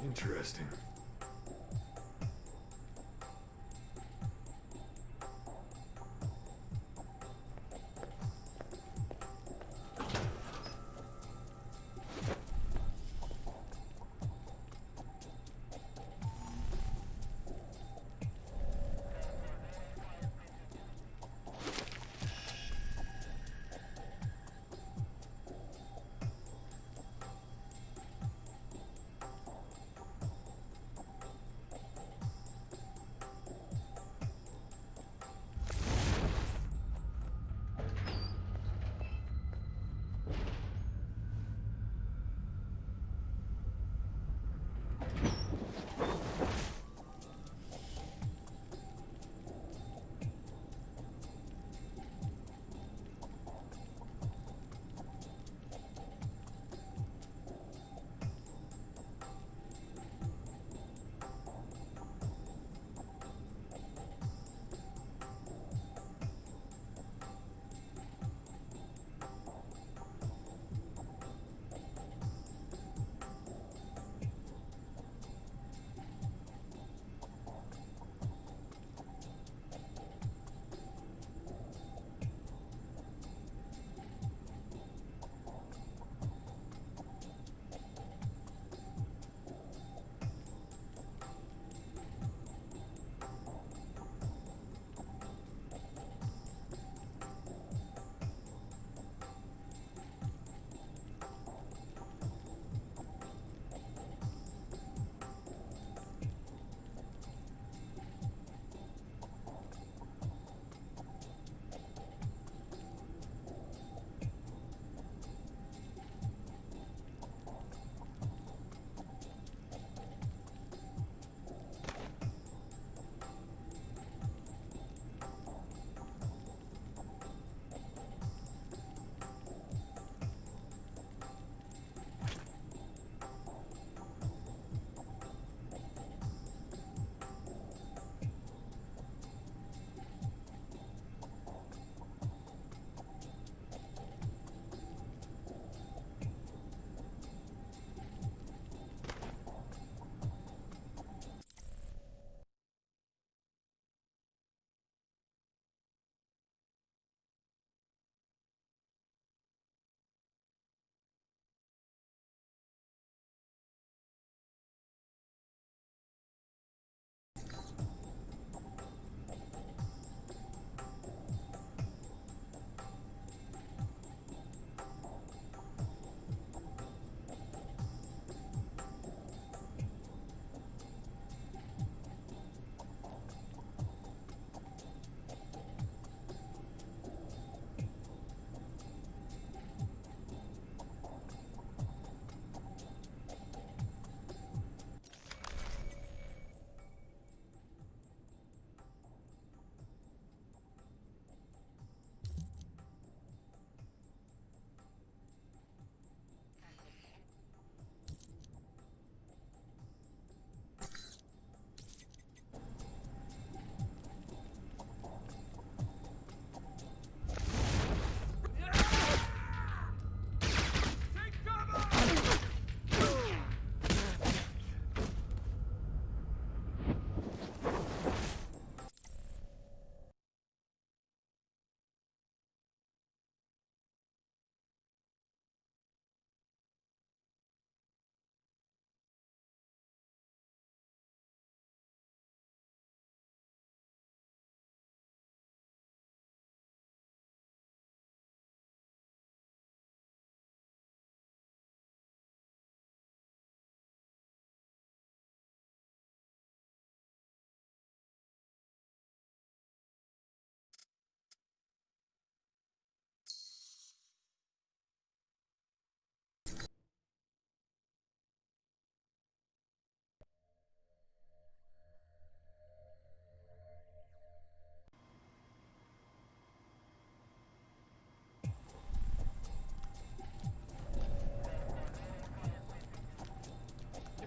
Interesting.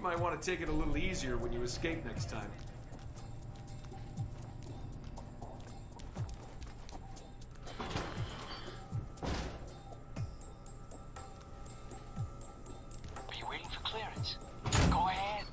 You might want to take it a little easier when you escape next time. Are you waiting for clearance? Go ahead.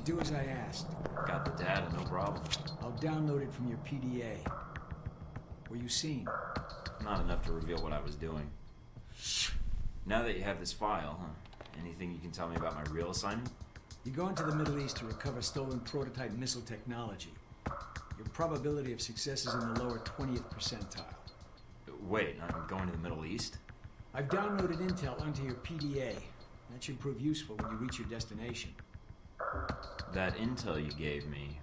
Do as I asked. Got the data, no problem. I'll download it from your PDA. Were you seen? Not enough to reveal what I was doing. Now that you have this file, anything you can tell me about my real assignment? You go into the Middle East to recover stolen prototype missile technology. Your probability of success is in the lower 20th percentile. Wait, I'm going to the Middle East? I've downloaded intel onto your PDA. That should prove useful when you reach your destination. That intel you gave me,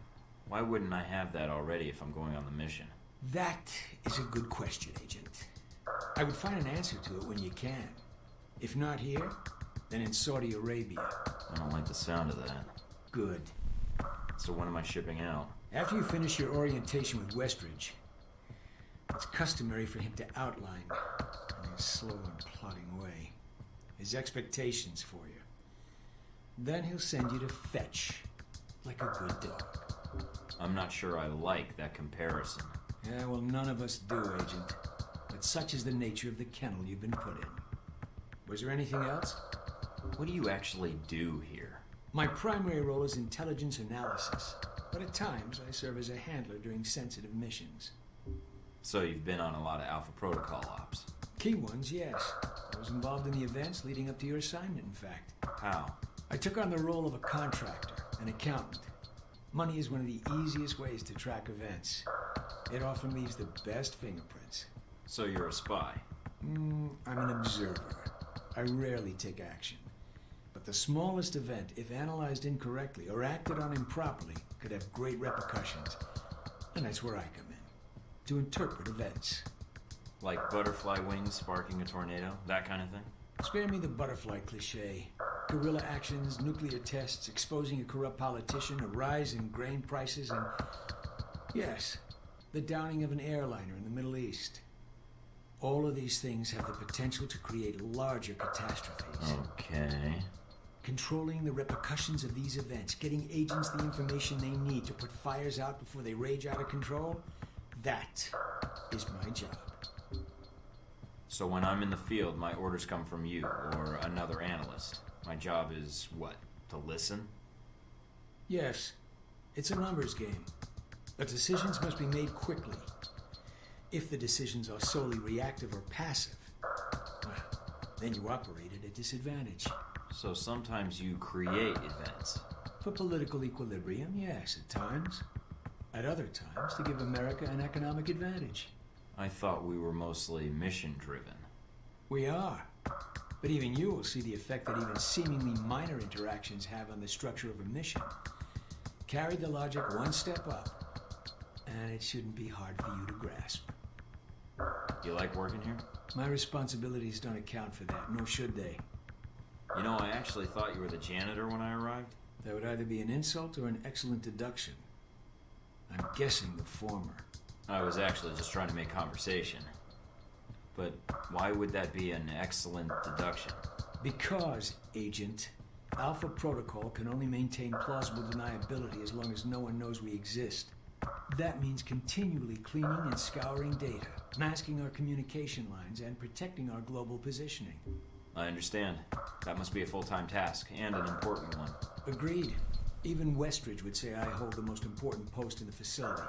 why wouldn't I have that already if I'm going on the mission? That is a good question, Agent. I would find an answer to it when you can. If not here, then in Saudi Arabia. I don't like the sound of that. Good. So when am I shipping out? After you finish your orientation with Westridge, it's customary for him to outline, in his slow and plodding way, his expectations for you. Then he'll send you to fetch, like a good dog. I'm not sure I like that comparison. Yeah, well, none of us do, Agent. But such is the nature of the kennel you've been put in. Was there anything else? What do you actually do here? My primary role is intelligence analysis, but at times I serve as a handler during sensitive missions. So you've been on a lot of Alpha Protocol ops? Key ones, yes. I was involved in the events leading up to your assignment, in fact. How? I took on the role of a contractor, an accountant. Money is one of the easiest ways to track events. It often leaves the best fingerprints. So you're a spy? I'm an observer. I rarely take action. But the smallest event, if analyzed incorrectly or acted on improperly, could have great repercussions. And that's where I come in. To interpret events. Like butterfly wings sparking a tornado? That kind of thing? Spare me the butterfly cliché. Guerrilla actions, nuclear tests, exposing a corrupt politician, a rise in grain prices, and... yes, the downing of an airliner in the Middle East. All of these things have the potential to create larger catastrophes. Okay. Controlling the repercussions of these events, getting agents the information they need to put fires out before they rage out of control, that is my job. So when I'm in the field, my orders come from you or another analyst. My job is what? To listen? Yes, it's a numbers game. But decisions must be made quickly. If the decisions are solely reactive or passive, well, then you operate at a disadvantage. So sometimes you create events. For political equilibrium, yes, at times. At other times, to give America an economic advantage. I thought we were mostly mission-driven. We are. But even you will see the effect that even seemingly minor interactions have on the structure of a mission. Carry the logic one step up, and it shouldn't be hard for you to grasp. You like working here? My responsibilities don't account for that, nor should they. You know, I actually thought you were the janitor when I arrived. That would either be an insult or an excellent deduction. I'm guessing the former. I was actually just trying to make conversation. But why would that be an excellent deduction? Because, Agent, Alpha Protocol can only maintain plausible deniability as long as no one knows we exist. That means continually cleaning and scouring data, masking our communication lines, and protecting our global positioning. I understand. That must be a full-time task, and an important one. Agreed. Even Westridge would say I hold the most important post in the facility.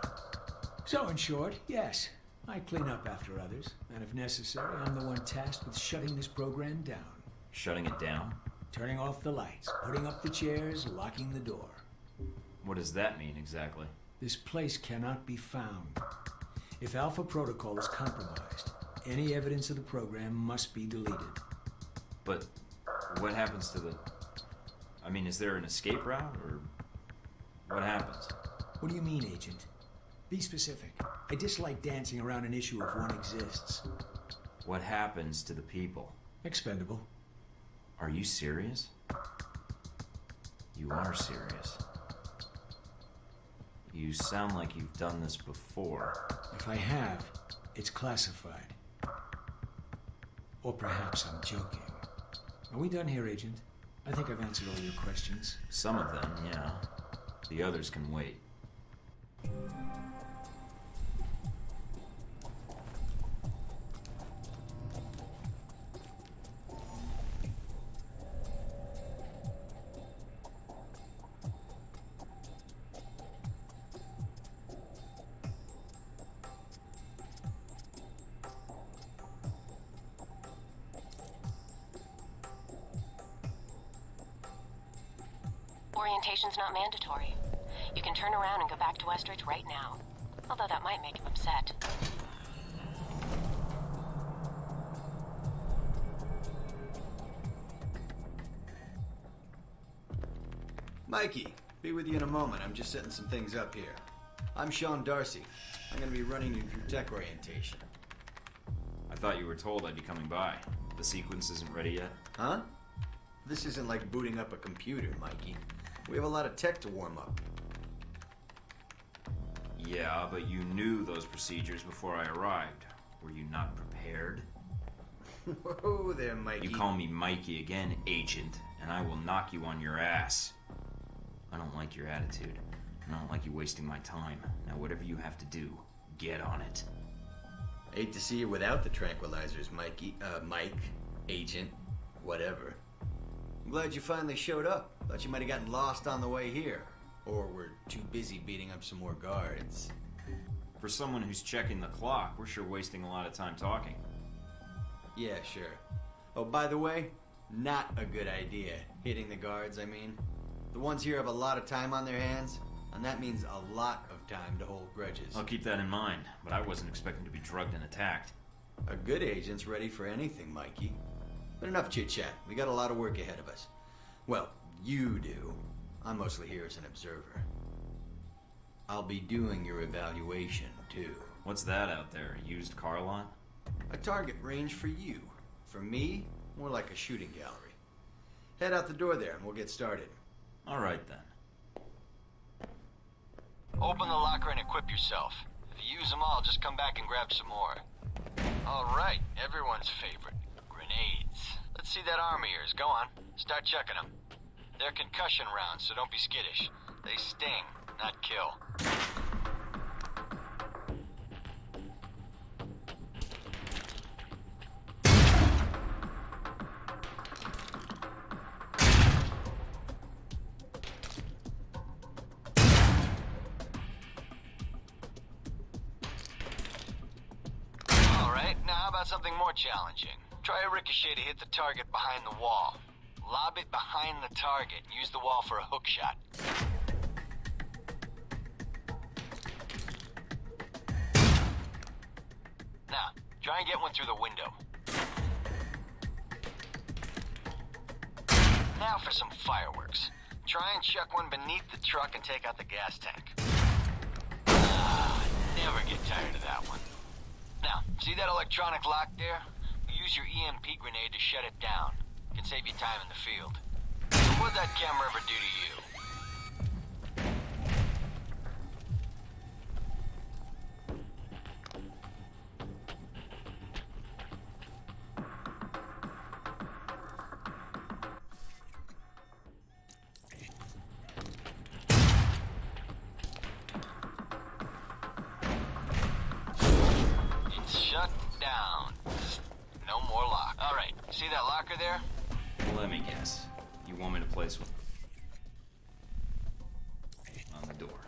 So, in short, yes, I clean up after others, and if necessary, I'm the one tasked with shutting this program down. Shutting it down? Turning off the lights, putting up the chairs, locking the door. What does that mean exactly? This place cannot be found. If Alpha Protocol is compromised, any evidence of the program must be deleted. But what happens to the... I mean, is there an escape route, or what happens? What do you mean, Agent? Be specific. I dislike dancing around an issue if one exists. What happens to the people? Expendable. Are you serious? You are serious. You sound like you've done this before. If I have, it's classified. Or perhaps I'm joking. Are we done here, Agent? I think I've answered all your questions. Some of them, yeah. The others can wait. orientation's not mandatory. You can turn around and go back to Westridge right now. Although that might make him upset. Mikey, be with you in a moment. I'm just setting some things up here. I'm Sean Darcy. I'm gonna be running you through tech orientation. I thought you were told I'd be coming by. The sequence isn't ready yet. Huh? This isn't like booting up a computer, Mikey. We have a lot of tech to warm up. Yeah, but you knew those procedures before I arrived. Were you not prepared? Whoa there, Mikey. You call me Mikey again, Agent, and I will knock you on your ass. I don't like your attitude, and I don't like you wasting my time. Now, whatever you have to do, get on it. Hate to see you without the tranquilizers, Mikey. Mike, Agent, whatever. I'm glad you finally showed up. Thought you might have gotten lost on the way here. Or were too busy beating up some more guards. For someone who's checking the clock, we're sure wasting a lot of time talking. Yeah, sure. Oh, by the way, not a good idea. Hitting the guards, I mean. The ones here have a lot of time on their hands, and that means a lot of time to hold grudges. I'll keep that in mind, but I wasn't expecting to be drugged and attacked. A good agent's ready for anything, Mikey. But enough chit-chat. We got a lot of work ahead of us. Well, you do. I'm mostly here as an observer. I'll be doing your evaluation, too. What's that out there? A used car lot? A target range for you. For me, more like a shooting gallery. Head out the door there and we'll get started. All right, then. Open the locker and equip yourself. If you use them all, just come back and grab some more. All right, everyone's favorite. Grenades. Let's see that arm of yours. Go on. Start checking them. They're concussion rounds, so don't be skittish. They sting, not kill. All right, now how about something more challenging? Try a ricochet to hit the target behind the wall. Lob it behind the target and use the wall for a hook shot. Now, try and get one through the window. Now for some fireworks. Try and chuck one beneath the truck and take out the gas tank. Never get tired of that one. Now, see that electronic lock there? Use your EMP grenade to shut it down. Can save you time in the field. What'd that camera ever do to you? It's shut down. No more lock. All right, see that locker there? Let me guess. You want me to place one on the door?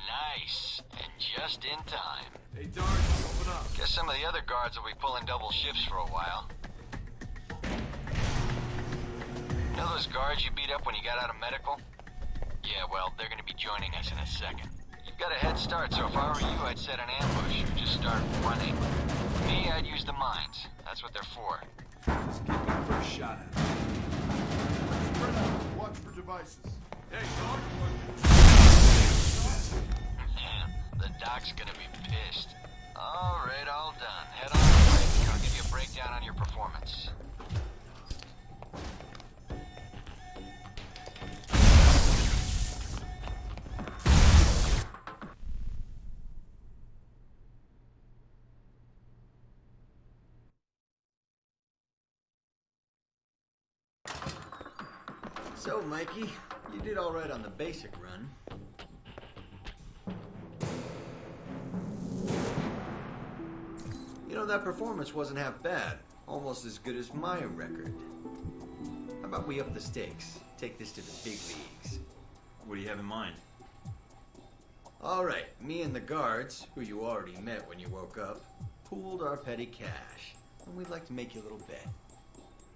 Nice. And just in time. Hey, Darcy, open up. Guess some of the other guards will be pulling double shifts for a while. You know those guards you beat up when you got out of medical? Yeah, well, they're gonna be joining us in a second. You've got a head start, so if I were you, I'd set an ambush or just start running. Me, I'd use the mines. That's what they're for. Just give me a first shot at it. Spread out. Watch for devices. Hey, dog. Man, the doc's gonna be pissed. All right, all done. Head on away. I'll give you a breakdown on your performance. So, Mikey, you did all right on the basic run. You know, that performance wasn't half bad. Almost as good as my record. How about we up the stakes? Take this to the big leagues. What do you have in mind? All right, me and the guards, who you already met when you woke up, pooled our petty cash. And we'd like to make you a little bet.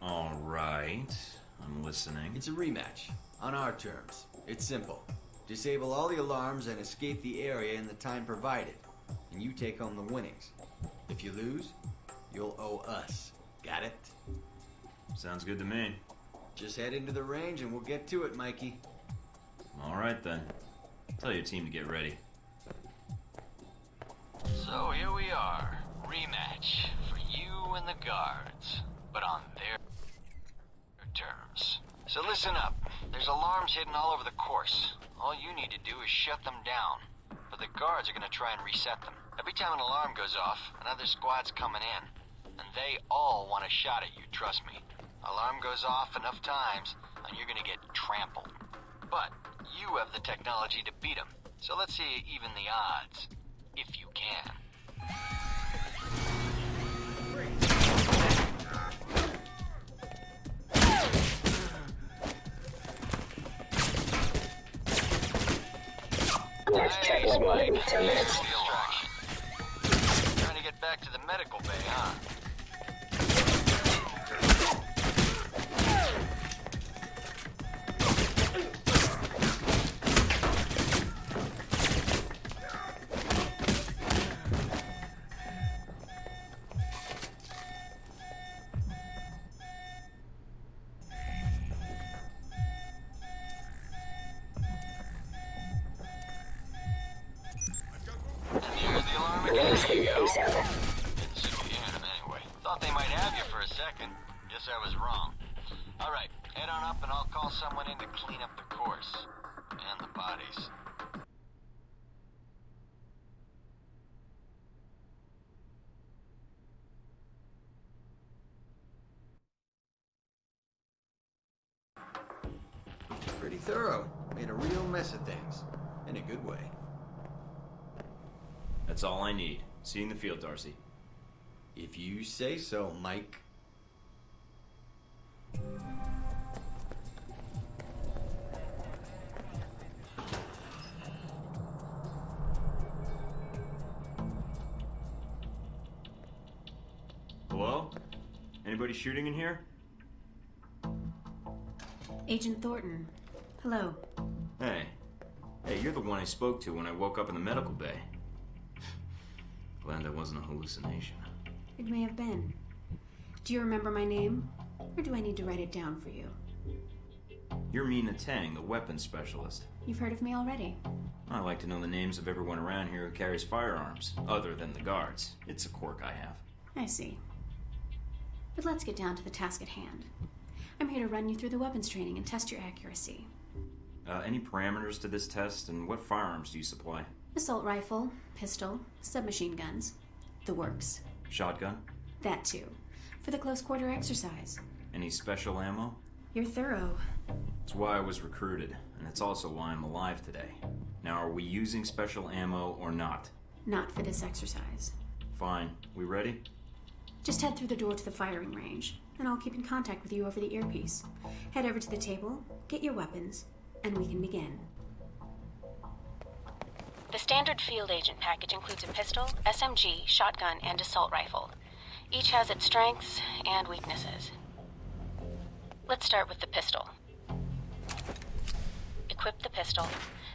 All right. I'm listening. It's a rematch, on our terms. It's simple. Disable all the alarms and escape the area in the time provided, and you take home the winnings. If you lose, you'll owe us. Got it? Sounds good to me. Just head into the range and we'll get to it, Mikey. All right, then. Tell your team to get ready. So here we are. Rematch for you and the guards, but on their terms. So listen up. There's alarms hidden all over the course. All you need to do is shut them down. But the guards are gonna try and reset them. Every time an alarm goes off, another squad's coming in. And they all want a shot at you, trust me. Alarm goes off enough times, and you're gonna get trampled. But you have the technology to beat them. So let's see you even the odds. If you can. Nice, Mike. Distraction. Trying to get back to the medical bay, huh? Didn't see you in anyway. Thought they might have you for a second. Guess I was wrong. Alright, head on up and I'll call someone in to clean up the course. And the bodies. Pretty thorough. Made a real mess of things. In a good way. That's all I need. See you in the field, Darcy. If you say so, Mike. Hello? Anybody shooting in here? Agent Thornton. Hello. Hey. Hey, you're the one I spoke to when I woke up in the medical bay. Glad that wasn't a hallucination. It may have been. Do you remember my name? Or do I need to write it down for you? You're Mina Tang, the weapons specialist. You've heard of me already. I like to know the names of everyone around here who carries firearms, other than the guards. It's a quirk I have. I see. But let's get down to the task at hand. I'm here to run you through the weapons training and test your accuracy. Any parameters to this test, and what firearms do you supply? Assault rifle, pistol, submachine guns. The works. Shotgun? That too. For the close quarter exercise. Any special ammo? You're thorough. It's why I was recruited, and it's also why I'm alive today. Now, are we using special ammo or not? Not for this exercise. Fine. We ready? Just head through the door to the firing range, and I'll keep in contact with you over the earpiece. Head over to the table, get your weapons, and we can begin. The standard field agent package includes a pistol, SMG, shotgun, and assault rifle. Each has its strengths and weaknesses. Let's start with the pistol. Equip the pistol,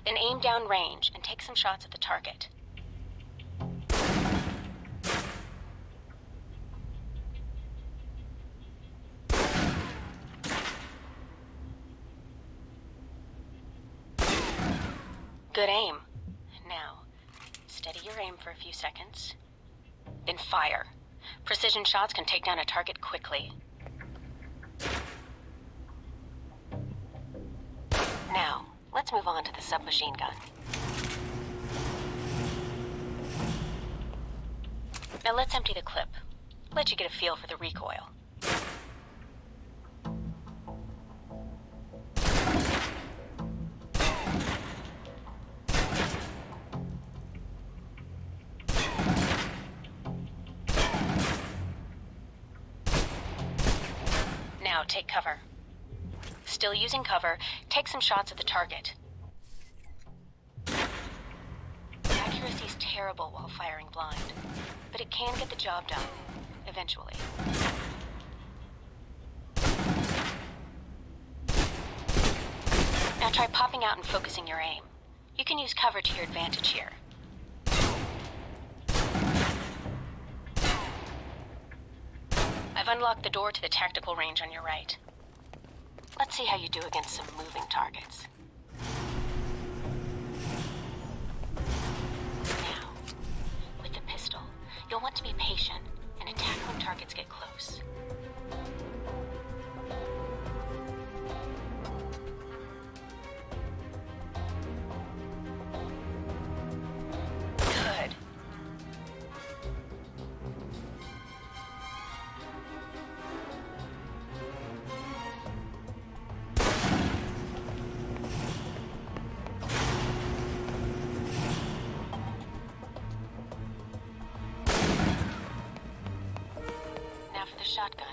then aim down range and take some shots at the target. Good aim. Now, steady your aim for a few seconds. Then fire. Precision shots can take down a target quickly. Now, let's move on to the submachine gun. Now let's empty the clip. Let you get a feel for the recoil. Now take cover. Still using cover, take some shots at the target. Accuracy's terrible while firing blind, but it can get the job done, eventually. Try popping out and focusing your aim. You can use cover to your advantage here. I've unlocked the door to the tactical range on your right. Let's see how you do against some moving targets. Now, with the pistol, you'll want to be patient and attack when targets get close. Good. Now for the shotgun.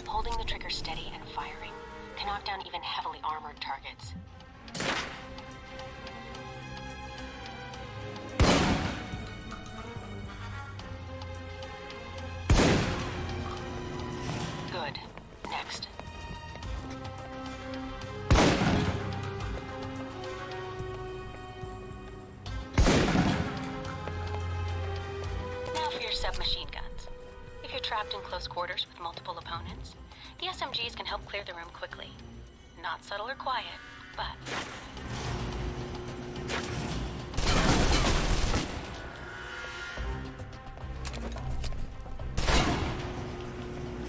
Holding the trigger steady and firing can knock down even heavily armored targets. Good. Next. Now for your submachine guns. If you're trapped in close quarters with multiple opponents, the SMGs can help clear the room quickly. Not subtle or quiet, but...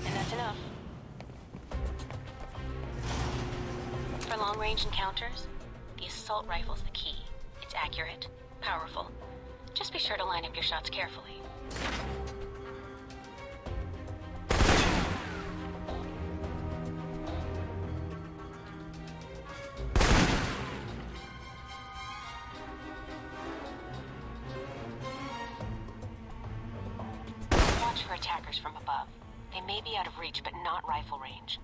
And that's enough. For long-range encounters, the assault rifle's the key. It's accurate, powerful. Just be sure to line up your shots carefully. Watch for attackers from above. They may be out of reach, but not rifle range.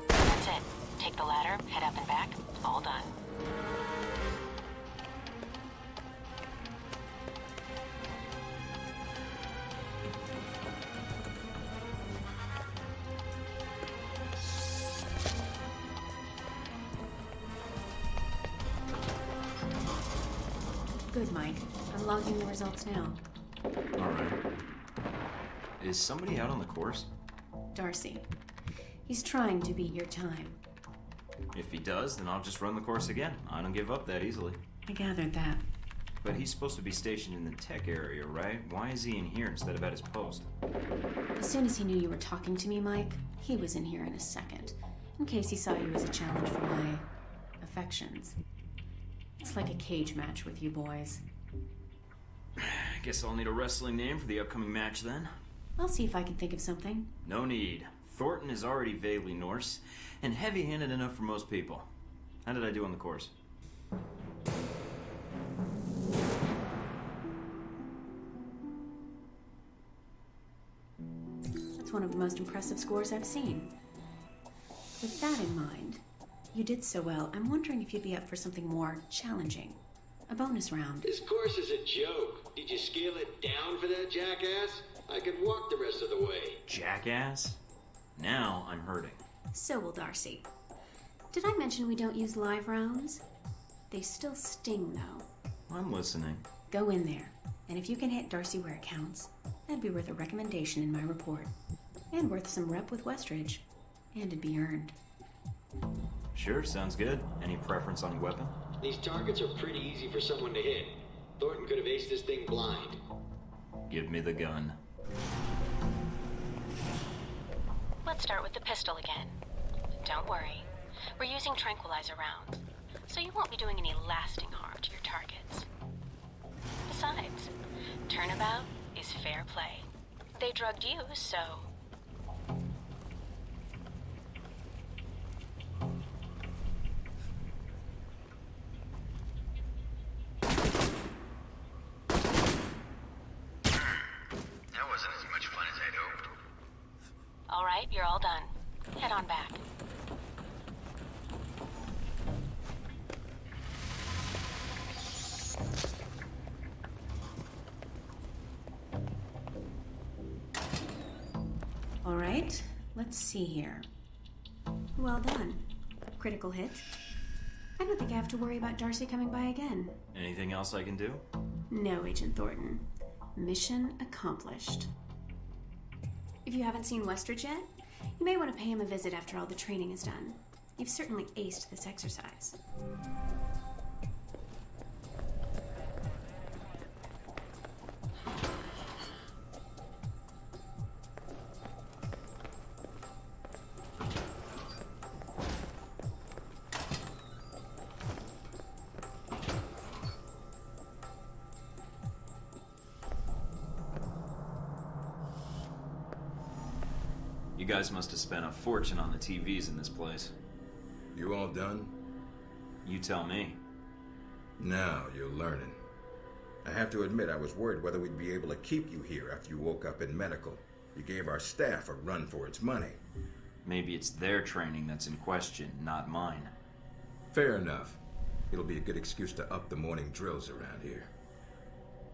That's it. Take the ladder, head up and back. All done. Good, Mike. I'm logging the results now. Alright. Is somebody out on the course? Darcy. He's trying to beat your time. If he does, then I'll just run the course again. I don't give up that easily. I gathered that. But he's supposed to be stationed in the tech area, right? Why is he in here instead of at his post? As soon as he knew you were talking to me, Mike, he was in here in a second. In case he saw you as a challenge for my affections. It's like a cage match with you boys. Guess I'll need a wrestling name for the upcoming match then. I'll see if I can think of something. No need. Thornton is already vaguely Norse, and heavy-handed enough for most people. How did I do on the course? That's one of the most impressive scores I've seen. With that in mind, you did so well. I'm wondering if you'd be up for something more challenging. A bonus round. This course is a joke. Did you scale it down for that jackass? I could walk the rest of the way. Jackass? Now I'm hurting. So will Darcy. Did I mention we don't use live rounds? They still sting, though. I'm listening. Go in there, and if you can hit Darcy where it counts, that'd be worth a recommendation in my report. And worth some rep with Westridge. And it'd be earned. Sure, sounds good. Any preference on weapon? These targets are pretty easy for someone to hit. Thornton could have aced this thing blind. Give me the gun. Let's start with the pistol again. Don't worry. We're using tranquilizer rounds, so you won't be doing any lasting harm to your targets. Besides, turnabout is fair play. They drugged you, so... That wasn't as much fun as I'd hoped. All right, you're all done. Head on back. All right? right, let's see here. Well done. Critical hit. I don't think I have to worry about Darcy coming by again. Anything else I can do? No, Agent Thornton. Mission accomplished. If you haven't seen Westridge yet, you may want to pay him a visit after all the training is done. You've certainly aced this exercise. You guys must have spent a fortune on the TVs in this place. You all done? You tell me. Now you're learning. I have to admit, I was worried whether we'd be able to keep you here after you woke up in medical. You gave our staff a run for its money. Maybe it's their training that's in question, not mine. Fair enough. It'll be a good excuse to up the morning drills around here.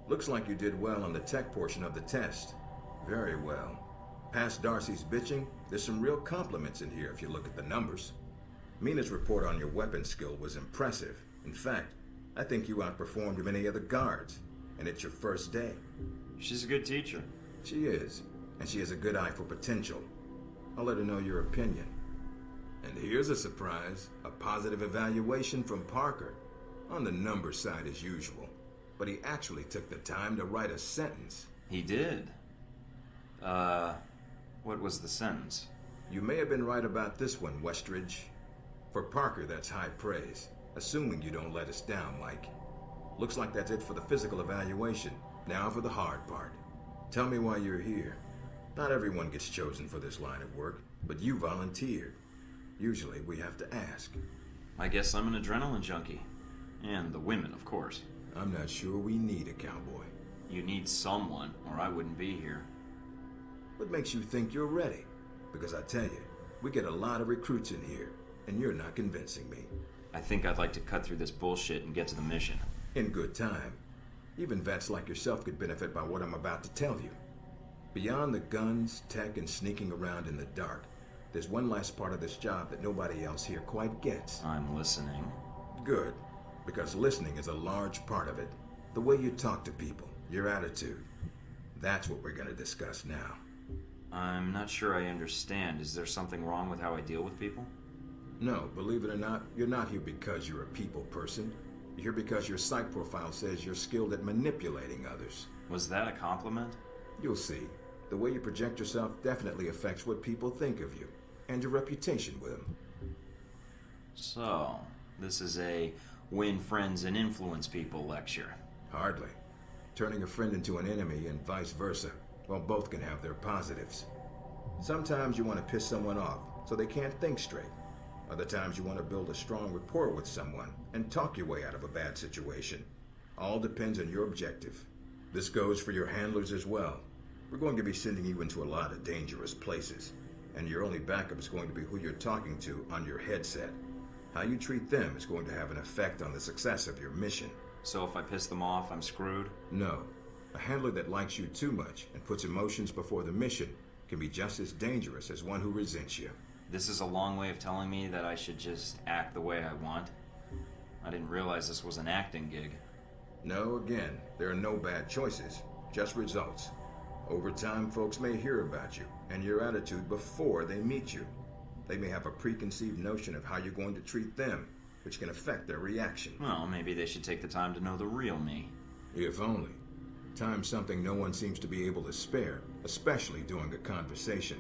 Looks like you did well on the tech portion of the test. Very well. Past Darcy's bitching, there's some real compliments in here if you look at the numbers. Mina's report on your weapon skill was impressive. In fact, I think you outperformed many of the guards, and it's your first day. She's a good teacher. She is, and she has a good eye for potential. I'll let her know your opinion. And here's a surprise, a positive evaluation from Parker. On the number side as usual, but he actually took the time to write a sentence. He did. What was the sentence? You may have been right about this one, Westridge. For Parker, that's high praise, assuming you don't let us down, Mike. Looks like that's it for the physical evaluation. Now for the hard part. Tell me why you're here. Not everyone gets chosen for this line of work, but you volunteered. Usually we have to ask. I guess I'm an adrenaline junkie. And the women, of course. I'm not sure we need a cowboy. You need someone, or I wouldn't be here. What makes you think you're ready? Because I tell you, we get a lot of recruits in here, and you're not convincing me. I think I'd like to cut through this bullshit and get to the mission. In good time. Even vets like yourself could benefit by what I'm about to tell you. Beyond the guns, tech, and sneaking around in the dark, there's one last part of this job that nobody else here quite gets. I'm listening. Good, because listening is a large part of it. The way you talk to people, your attitude. That's what we're going to discuss now. I'm not sure I understand. Is there something wrong with how I deal with people? No, believe it or not, you're not here because you're a people person. You're here because your psych profile says you're skilled at manipulating others. Was that a compliment? You'll see. The way you project yourself definitely affects what people think of you, and your reputation with them. So, this is a win friends and influence people lecture. Hardly. Turning a friend into an enemy and vice versa. Well, both can have their positives. Sometimes you want to piss someone off so they can't think straight. Other times you want to build a strong rapport with someone and talk your way out of a bad situation. All depends on your objective. This goes for your handlers as well. We're going to be sending you into a lot of dangerous places, and your only backup is going to be who you're talking to on your headset. How you treat them is going to have an effect on the success of your mission. So if I piss them off, I'm screwed? No. A handler that likes you too much and puts emotions before the mission can be just as dangerous as one who resents you. This is a long way of telling me that I should just act the way I want. I didn't realize this was an acting gig. No, again, there are no bad choices, just results. Over time, folks may hear about you and your attitude before they meet you. They may have a preconceived notion of how you're going to treat them, which can affect their reaction. Well, maybe they should take the time to know the real me. If only. Time's something no one seems to be able to spare, especially during a conversation.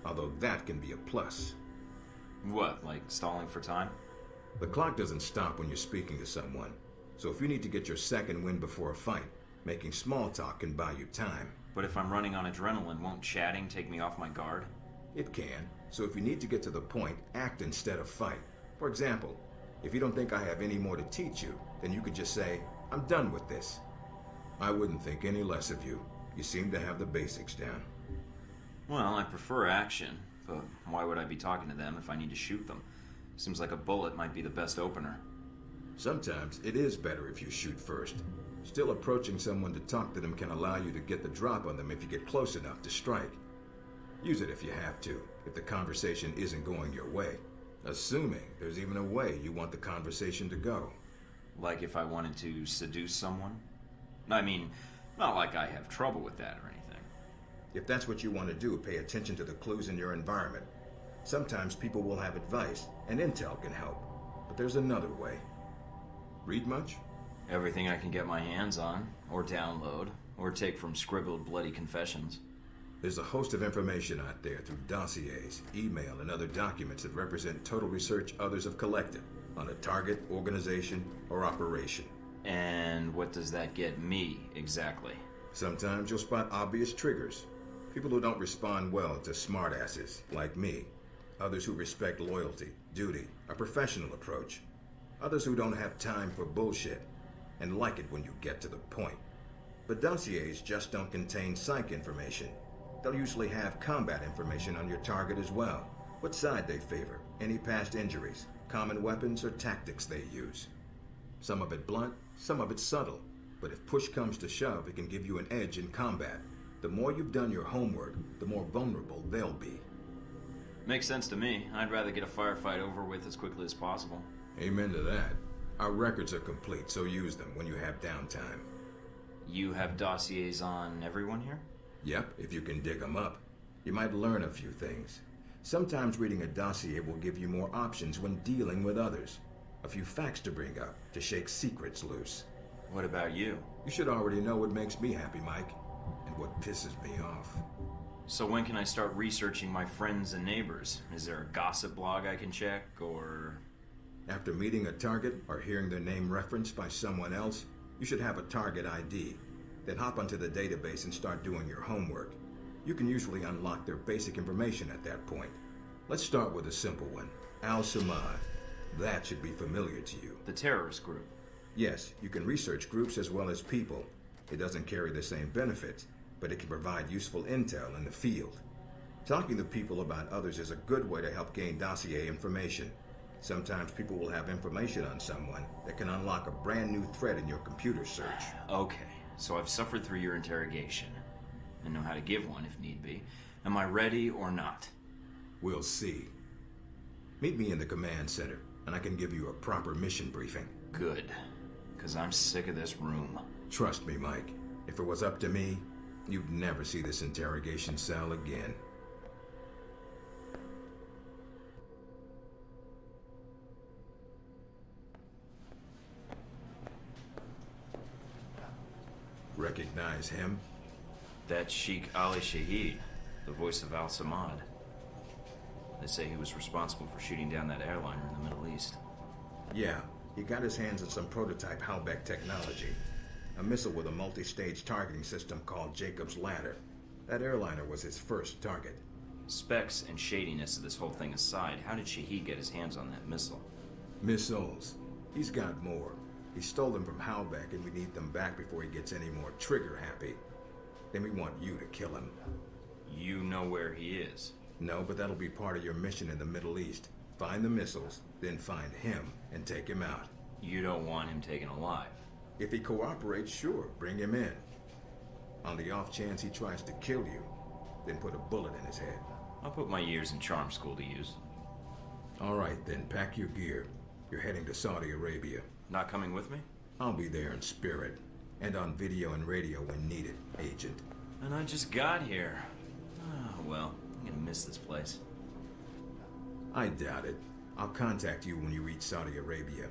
Although that can be a plus. What, like stalling for time? The clock doesn't stop when you're speaking to someone. So if you need to get your second win before a fight, making small talk can buy you time. But if I'm running on adrenaline, won't chatting take me off my guard? It can. So if you need to get to the point, act instead of fight. For example, if you don't think I have any more to teach you, then you could just say, I'm done with this. I wouldn't think any less of you. You seem to have the basics down. Well, I prefer action, but why would I be talking to them if I need to shoot them? Seems like a bullet might be the best opener. Sometimes it is better if you shoot first. Still, approaching someone to talk to them can allow you to get the drop on them if you get close enough to strike. Use it if you have to, if the conversation isn't going your way. Assuming there's even a way you want the conversation to go. Like if I wanted to seduce someone? I mean, not like I have trouble with that or anything. If that's what you want to do, pay attention to the clues in your environment. Sometimes people will have advice, and intel can help. But there's another way. Read much? Everything I can get my hands on, or download, or take from scribbled bloody confessions. There's a host of information out there through dossiers, email, and other documents that represent total research others have collected on a target, organization, or operation. And what does that get me, exactly? Sometimes you'll spot obvious triggers. People who don't respond well to smartasses, like me. Others who respect loyalty, duty, a professional approach. Others who don't have time for bullshit, and like it when you get to the point. But dossiers just don't contain psych information. They'll usually have combat information on your target as well. What side they favor, any past injuries, common weapons or tactics they use. Some of it blunt, some of it subtle. But if push comes to shove, it can give you an edge in combat. The more you've done your homework, the more vulnerable they'll be. Makes sense to me. I'd rather get a firefight over with as quickly as possible. Amen to that. Our records are complete, so use them when you have downtime. You have dossiers on everyone here? Yep, if you can dig them up. You might learn a few things. Sometimes reading a dossier will give you more options when dealing with others. A few facts to bring up, to shake secrets loose. What about you? You should already know what makes me happy, Mike, and what pisses me off. So when can I start researching my friends and neighbors? Is there a gossip blog I can check, or... After meeting a target or hearing their name referenced by someone else, you should have a target ID. Then hop onto the database and start doing your homework. You can usually unlock their basic information at that point. Let's start with a simple one. Al-Samad. That should be familiar to you. The terrorist group? Yes, you can research groups as well as people. It doesn't carry the same benefits, but it can provide useful intel in the field. Talking to people about others is a good way to help gain dossier information. Sometimes people will have information on someone that can unlock a brand new thread in your computer search. Okay, so I've suffered through your interrogation and know how to give one if need be. Am I ready or not? We'll see. Meet me in the command center, and I can give you a proper mission briefing. Good, because I'm sick of this room. Trust me, Mike. If it was up to me, you'd never see this interrogation cell again. Recognize him? That's Sheikh Ali Shahid, the voice of Al-Samad. They say he was responsible for shooting down that airliner in the Middle East. Yeah, he got his hands on some prototype Halbeck technology. A missile with a multi-stage targeting system called Jacob's Ladder. That airliner was his first target. Specs and shadiness of this whole thing aside, how did Shahid get his hands on that missile? Missiles. He's got more. He stole them from Halbeck, and we need them back before he gets any more trigger-happy. Then we want you to kill him. You know where he is? No, but that'll be part of your mission in the Middle East. Find the missiles, then find him and take him out. You don't want him taken alive? If he cooperates, sure, bring him in. On the off chance he tries to kill you, then put a bullet in his head. I'll put my years in charm school to use. All right, then pack your gear. You're heading to Saudi Arabia. Not coming with me? I'll be there in spirit, and on video and radio when needed, Agent. And I just got here. Oh, well, I'm gonna miss this place. I doubt it. I'll contact you when you reach Saudi Arabia.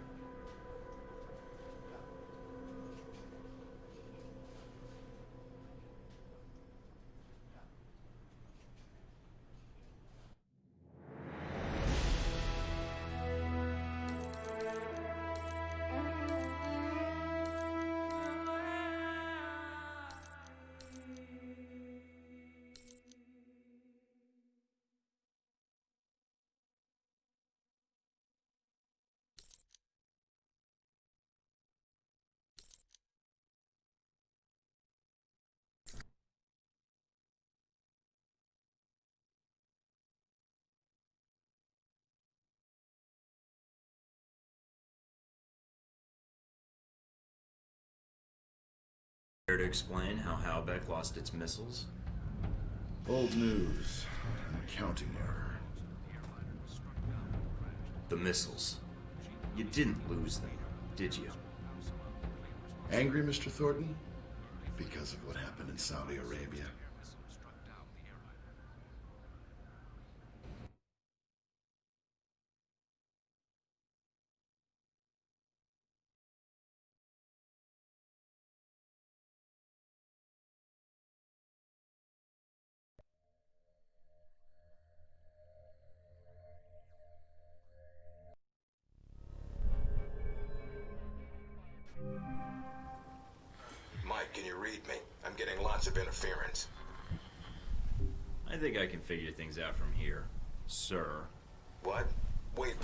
Care to explain how Halbeck lost its missiles? Old news. An accounting error. The missiles. You didn't lose them, did you? Angry, Mr. Thornton? Because of what happened in Saudi Arabia? Mike, can you read me? I'm getting lots of interference. I think I can figure things out from here, sir. What? Wait.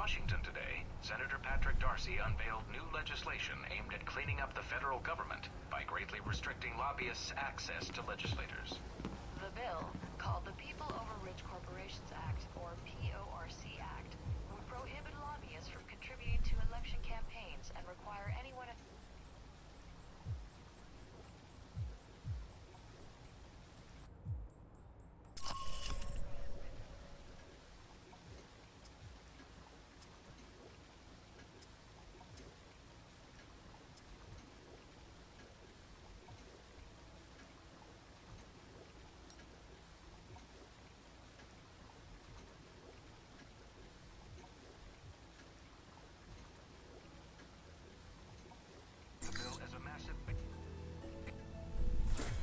Washington today, Senator Patrick Darcy unveiled new legislation aimed at cleaning up the federal government by greatly restricting lobbyists' access to legislators. The bill, called the People Over Rich Corporations Act, or PORC Act, would prohibit lobbyists from contributing to election campaigns and require anyone...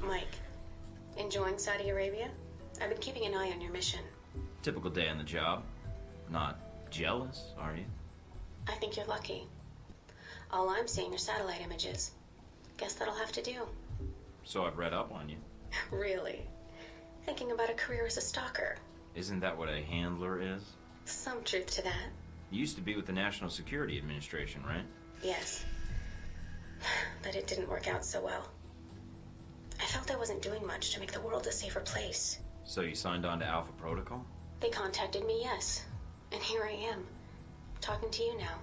Mike, enjoying Saudi Arabia? I've been keeping an eye on your mission. Typical day on the job. Not jealous, are you? I think you're lucky. All I'm seeing are satellite images. Guess that'll have to do. So I've read up on you. Really? Thinking about a career as a stalker? Isn't that what a handler is? Some truth to that. You used to be with the National Security Administration, right? Yes. But it didn't work out so well. I felt I wasn't doing much to make the world a safer place. So you signed on to Alpha Protocol? They contacted me, yes. And here I am, talking to you now.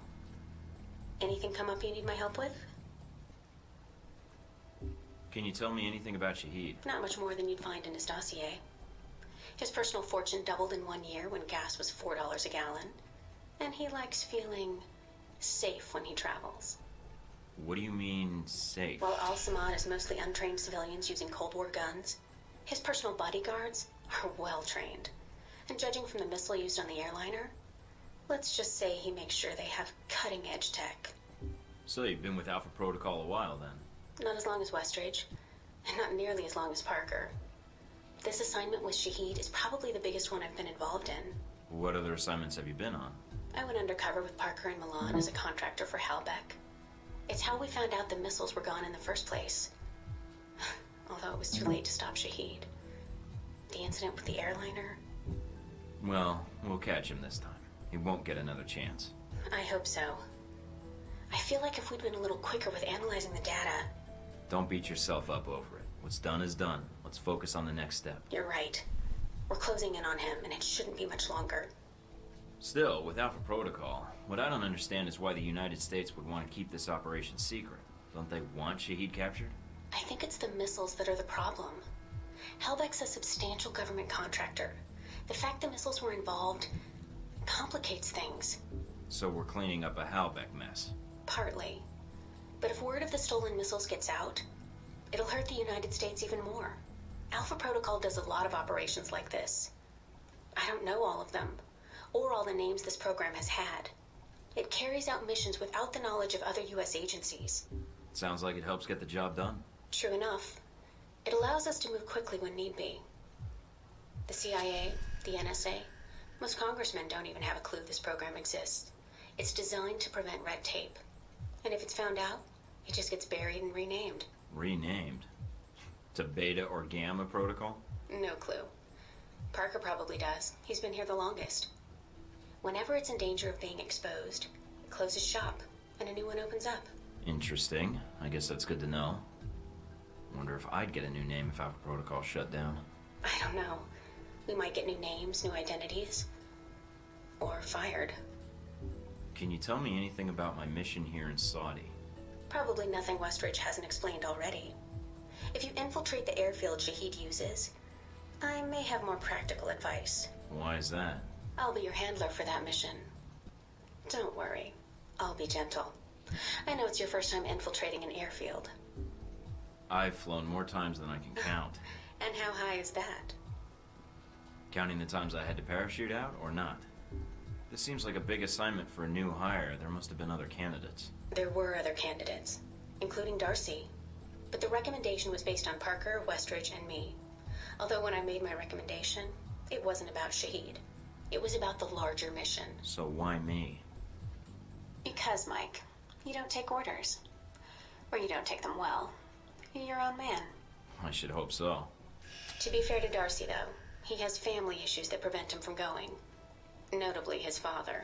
Anything come up you need my help with? Can you tell me anything about Shahid? Not much more than you'd find in his dossier. His personal fortune doubled in 1 year when gas was $4 a gallon. And he likes feeling safe when he travels. What do you mean, safe? While Al-Samad is mostly untrained civilians using Cold War guns, his personal bodyguards are well trained. And judging from the missile used on the airliner, let's just say he makes sure they have cutting-edge tech. So you've been with Alpha Protocol a while, then? Not as long as Westridge, and not nearly as long as Parker. This assignment with Shahid is probably the biggest one I've been involved in. What other assignments have you been on? I went undercover with Parker in Milan as a contractor for Halbeck. It's how we found out the missiles were gone in the first place. Although it was too late to stop Shahid. The incident with the airliner... Well, we'll catch him this time. He won't get another chance. I hope so. I feel like if we'd been a little quicker with analyzing the data... Don't beat yourself up over it. What's done is done. Let's focus on the next step. You're right. We're closing in on him, and it shouldn't be much longer. Still, with Alpha Protocol, what I don't understand is why the United States would want to keep this operation secret. Don't they want Shahid captured? I think it's the missiles that are the problem. Halbeck's a substantial government contractor. The fact the missiles were involved complicates things. So we're cleaning up a Halbeck mess. Partly. But if word of the stolen missiles gets out, it'll hurt the United States even more. Alpha Protocol does a lot of operations like this. I don't know all of them, or all the names this program has had. It carries out missions without the knowledge of other U.S. agencies. Sounds like it helps get the job done. True enough. It allows us to move quickly when need be. The CIA, the NSA, most congressmen don't even have a clue this program exists. It's designed to prevent red tape. And if it's found out, it just gets buried and renamed. Renamed? To Beta or Gamma Protocol? No clue. Parker probably does. He's been here the longest. Whenever it's in danger of being exposed, it closes shop, and a new one opens up. Interesting. I guess that's good to know. Wonder if I'd get a new name if Alpha Protocol shut down. I don't know. We might get new names, new identities. Or fired. Can you tell me anything about my mission here in Saudi? Probably nothing Westridge hasn't explained already. If you infiltrate the airfield Shahid uses, I may have more practical advice. Why is that? I'll be your handler for that mission. Don't worry. I'll be gentle. I know it's your first time infiltrating an airfield. I've flown more times than I can count. And how high is that? Counting the times I had to parachute out, or not? This seems like a big assignment for a new hire. There must have been other candidates. There were other candidates, including Darcy. But the recommendation was based on Parker, Westridge, and me. Although when I made my recommendation, it wasn't about Shahid. It was about the larger mission. So why me? Because, Mike, you don't take orders. Or you don't take them well. You're your own man. I should hope so. To be fair to Darcy, though, he has family issues that prevent him from going. Notably his father.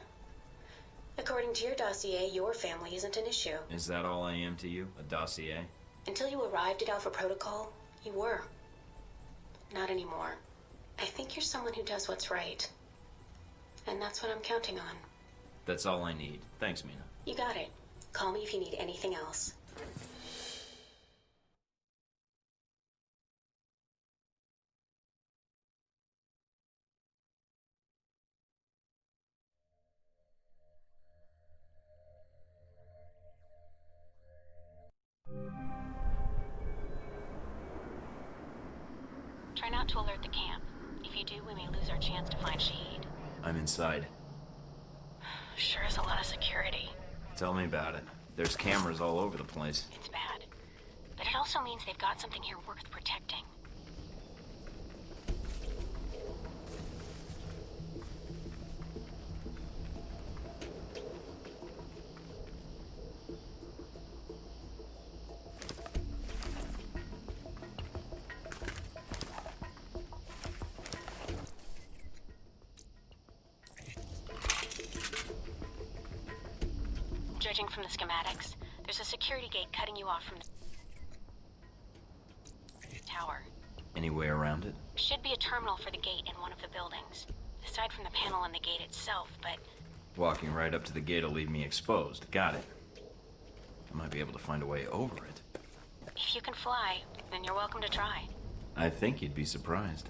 According to your dossier, your family isn't an issue. Is that all I am to you? A dossier? Until you arrived at Alpha Protocol, you were. Not anymore. I think you're someone who does what's right. And that's what I'm counting on. That's all I need. Thanks, Mina. You got it. Call me if you need anything else. Try not to alert the camp. If you do, we may lose our chance to find Shahid. I'm inside. Sure is a lot of security. Tell me about it. There's cameras all over the place. It's bad. But it also means they've got something here worth protecting. Judging from the schematics, there's a security gate cutting you off from the tower. Any way around it? Should be a terminal for the gate in one of the buildings. Aside from the panel on the gate itself, but... Walking right up to the gate will leave me exposed. Got it. I might be able to find a way over it. If you can fly, then you're welcome to try. I think you'd be surprised.